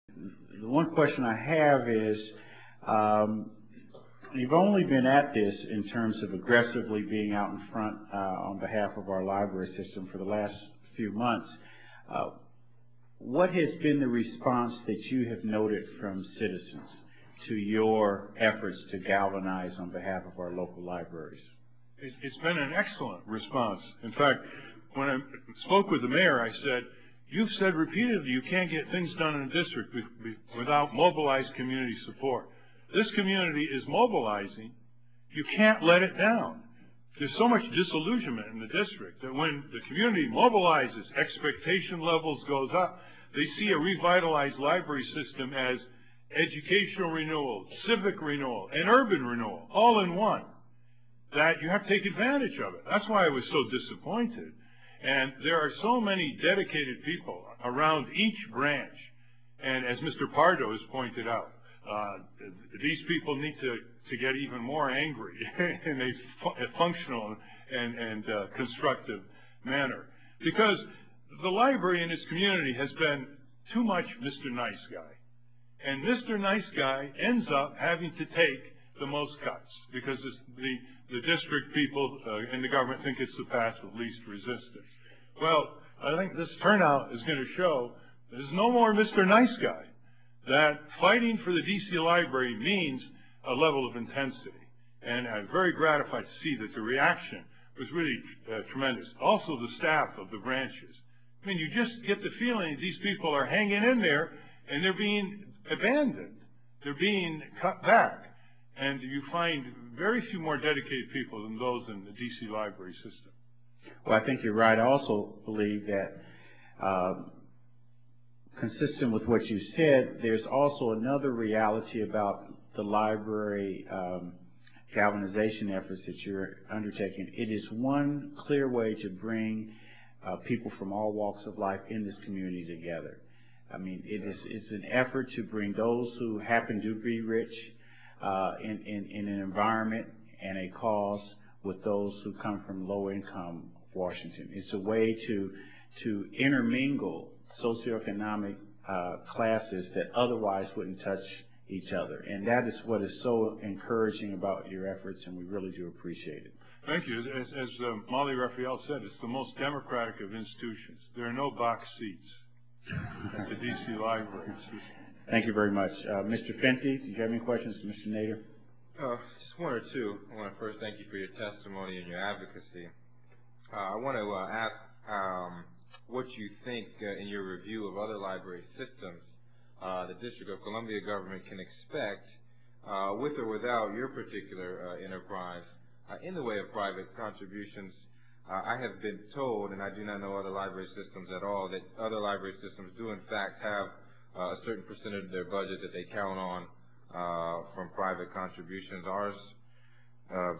The one question I have is, you've only been at this in terms of aggressively being out in front on behalf of our library system for the last few months. What has been the response that you have noted from citizens to your efforts to galvanize on behalf of our local libraries? It's been an excellent response. In fact, when I spoke with the mayor, I said, you've said repeatedly you can't get things done in a district without mobilized community support. This community is mobilizing. You can't let it down. There's so much disillusionment in the district that when the community mobilizes, expectation levels goes up. They see a revitalized library system as educational renewal, civic renewal, and urban renewal, all in one, that you have to take advantage of it. That's why I was so disappointed. And there are so many dedicated people around each branch. And as Mr. Pardo has pointed out, these people need to get even more angry in a functional and constructive manner. Because the library in its community has been too much Mr. Nice Guy. And Mr. Nice Guy ends up having to take the most cuts because the district people and the government think it's the path of least resistance. Well, I think this turnout is going to show there's no more Mr. Nice Guy. That fighting for the DC library means a level of intensity. And I'm very gratified to see that the reaction was really tremendous. Also the staff of the branches. I mean, you just get the feeling these people are hanging in there and they're being abandoned. They're being cut back. And you find very few more dedicated people than those in the DC library system. Well, I think you're right. I also believe that consistent with what you said, there's also another reality about the library galvanization efforts that you're undertaking. It is one clear way to bring people from all walks of life in this community together. I mean, it's an effort to bring those who happen to be rich in an environment and a cause with those who come from low-income Washington. It's a way to intermingle socioeconomic classes that otherwise wouldn't touch each other. And that is what is so encouraging about your efforts, and we really do appreciate it. Thank you. As Molly Raphael said, it's the most democratic of institutions. There are no box seats at the DC library. Thank you very much. Mr. Fenty, do you have any questions to Mr. Nader? Just one or two. I want to first thank you for your testimony and your advocacy. I want to ask what you think in your review of other library systems the District of Columbia government can expect with or without your particular enterprise in the way of private contributions. I have been told, and I do not know other library systems at all, that other library systems do in fact have a certain percentage of their budget that they count on from private contributions. Ours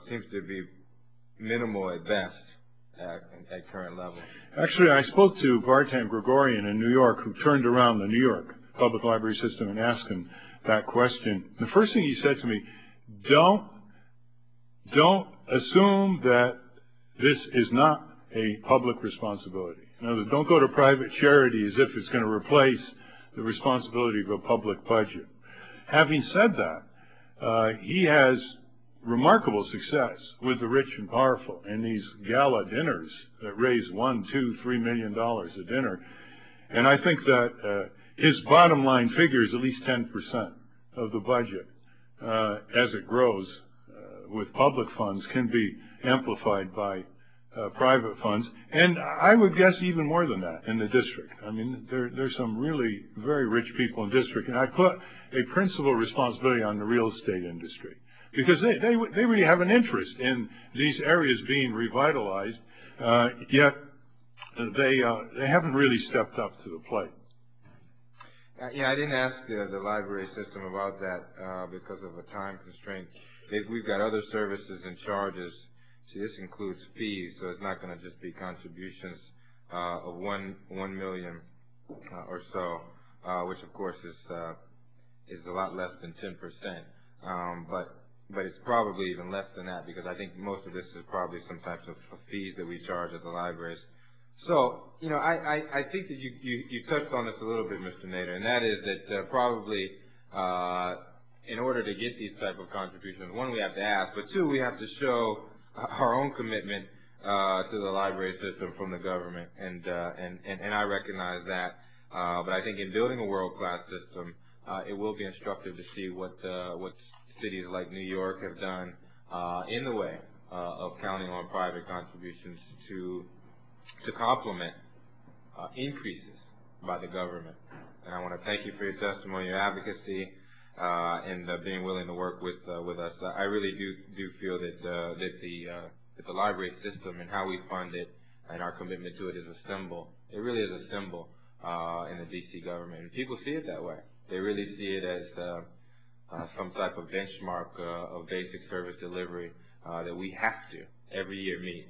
seems to be minimal at best at current level. Actually, I spoke to Vartan Gregorian in New York, who turned around the New York public library system and asked him that question. The first thing he said to me, don't assume that this is not a public responsibility. In other words, don't go to private charity as if it's going to replace the responsibility of a public budget. Having said that, he has remarkable success with the rich and powerful in these gala dinners that raise $1, $2, $3 million a dinner. And I think that his bottom line figure is at least 10% of the budget as it grows with public funds can be amplified by private funds. And I would guess even more than that in the district. I mean, there's some really very rich people in the district. And I put a principal responsibility on the real estate industry, because they really have an interest in these areas being revitalized, yet they haven't really stepped up to the plate. Yeah, I didn't ask the library system about that because of a time constraint. We've got other services and charges. See, this includes fees, so it's not going to just be contributions of $1 million or so, which of course is a lot less than 10%. But it's probably even less than that, because I think most of this is probably some types of fees that we charge at the libraries. So, you know, I think that you touched on this a little bit, Mr. Nader, and that is that probably in order to get these type of contributions, one, we have to ask, but two, we have to show our own commitment to the library system from the government, and I recognize that. But I think in building a world-class system, it will be instructive to see what cities like New York have done in the way of counting on private contributions to complement increases by the government. And I want to thank you for your testimony, your advocacy, and being willing to work with us. I really do feel that the library system and how we fund it and our commitment to it is a symbol. It really is a symbol in the D.C. government, and people see it that way. They really see it as some type of benchmark of basic service delivery that we have to every year meet.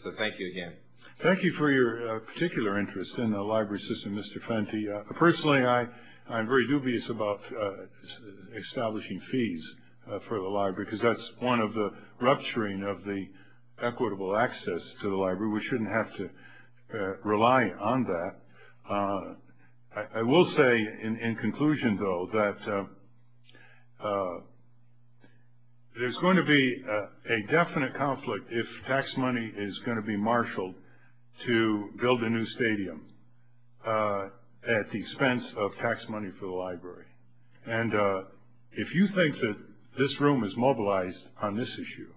So thank you again. Thank you for your particular interest in the library system, Mr. Fenty. Personally, I'm very dubious about establishing fees for the library, because that's one of the rupturing of the equitable access to the library. We shouldn't have to rely on that. I will say in conclusion, though, that there's going to be a definite conflict if tax money is going to be marshaled to build a new stadium at the expense of tax money for the library. And if you think that this room is mobilized on this issue,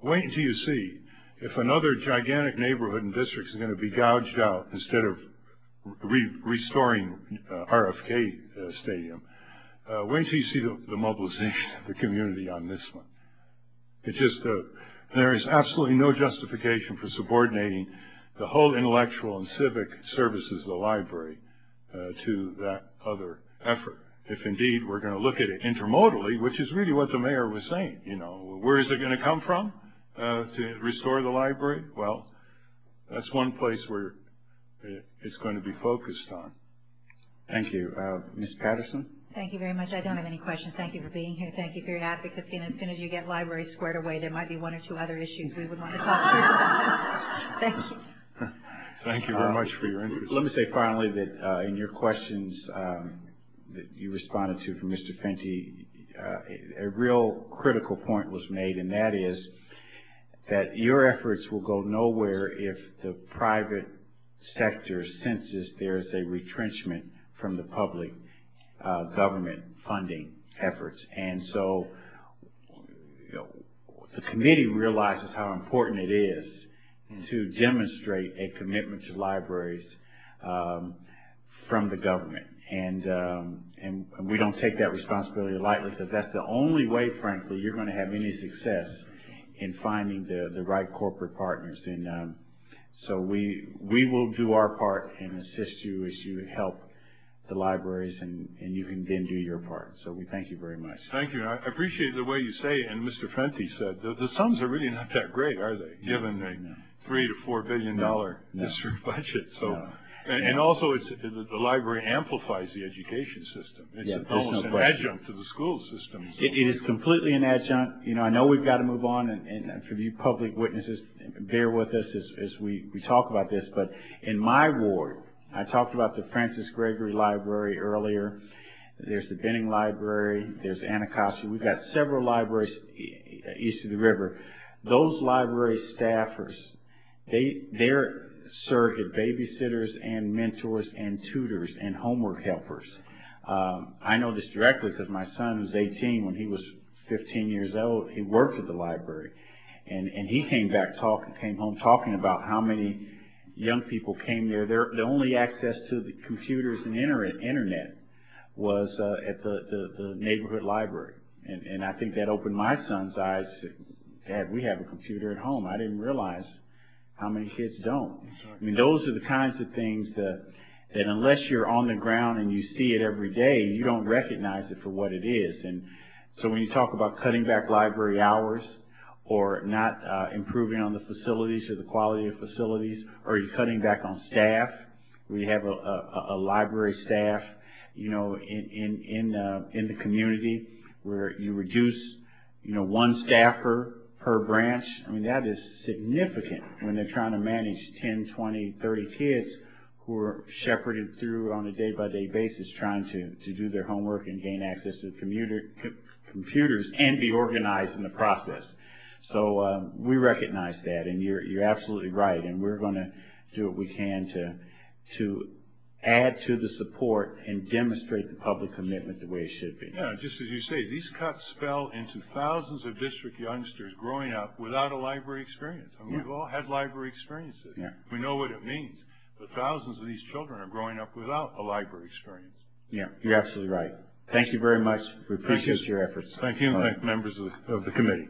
wait until you see if another gigantic neighborhood and district is going to be gouged out instead of restoring RFK Stadium. Wait until you see the mobilization of the community on this one. It's just, there is absolutely no justification for subordinating the whole intellectual and civic services of the library to that other effort. If indeed we're going to look at it intermodally, which is really what the mayor was saying, you know, where is it going to come from to restore the library? Well, that's one place where it's going to be focused on. Thank you. Ms. Patterson? Thank you very much. I don't have any questions. Thank you for being here. Thank you for your advocacy. And as soon as you get libraries squared away, there might be one or two other issues we would want to talk to. Thank you. Thank you very much for your interest. Let me say finally that in your questions that you responded to from Mr. Fenty, a real critical point was made, and that is that your efforts will go nowhere if the private sector senses there's a retrenchment from the public government funding efforts. And so, you know, the committee realizes how important it is to demonstrate a commitment to libraries from the government. And we don't take that responsibility lightly, because that's the only way, frankly, you're going to have any success in finding the right corporate partners. And so we will do our part and assist you as you help the libraries, and you can then do your part. So we thank you very much. Thank you. I appreciate the way you say it, and Mr. Fenty said the sums are really not that great, are they, given a $3 to $4 billion district budget? So, and also the library amplifies the education system. It's almost an adjunct to the school system. So. It is completely an adjunct. You know, I know we've got to move on, and for you public witnesses, bear with us as we talk about this, but in my ward, I talked about the Francis Gregory Library earlier. There's the Benning Library. There's Anacostia. We've got several libraries east of the river. Those library staffers, they're surrogate babysitters and mentors and tutors and homework helpers. I know this directly because my son was 18 when he was 15 years old. He worked at the library, and he came home talking about how many young people came there. The only access to the computers and internet was at the neighborhood library. And I think that opened my son's eyes. Dad, we have a computer at home. I didn't realize how many kids don't. I mean, those are the kinds of things that unless you're on the ground and you see it every day, you don't recognize it for what it is. And so when you talk about cutting back library hours, or not improving on the facilities or the quality of facilities, or you're cutting back on staff, where you have a library staff, you know, in the community, where you reduce, you know, one staffer per branch. I mean, that is significant when they're trying to manage 10, 20, 30 kids who are shepherded through on a day-by-day basis trying to do their homework and gain access to computers and be organized in the process. So we recognize that, and you're absolutely right, and we're going to do what we can to add to the support and demonstrate the public commitment the way it should be. Yeah, just as you say, these cuts spell into thousands of district youngsters growing up without a library experience. I mean, we've all had library experiences. Yeah. We know what it means. But thousands of these children are growing up without a library experience. Yeah, you're absolutely right. Thank you very much. We appreciate your efforts. Thank you, and thank members of the committee.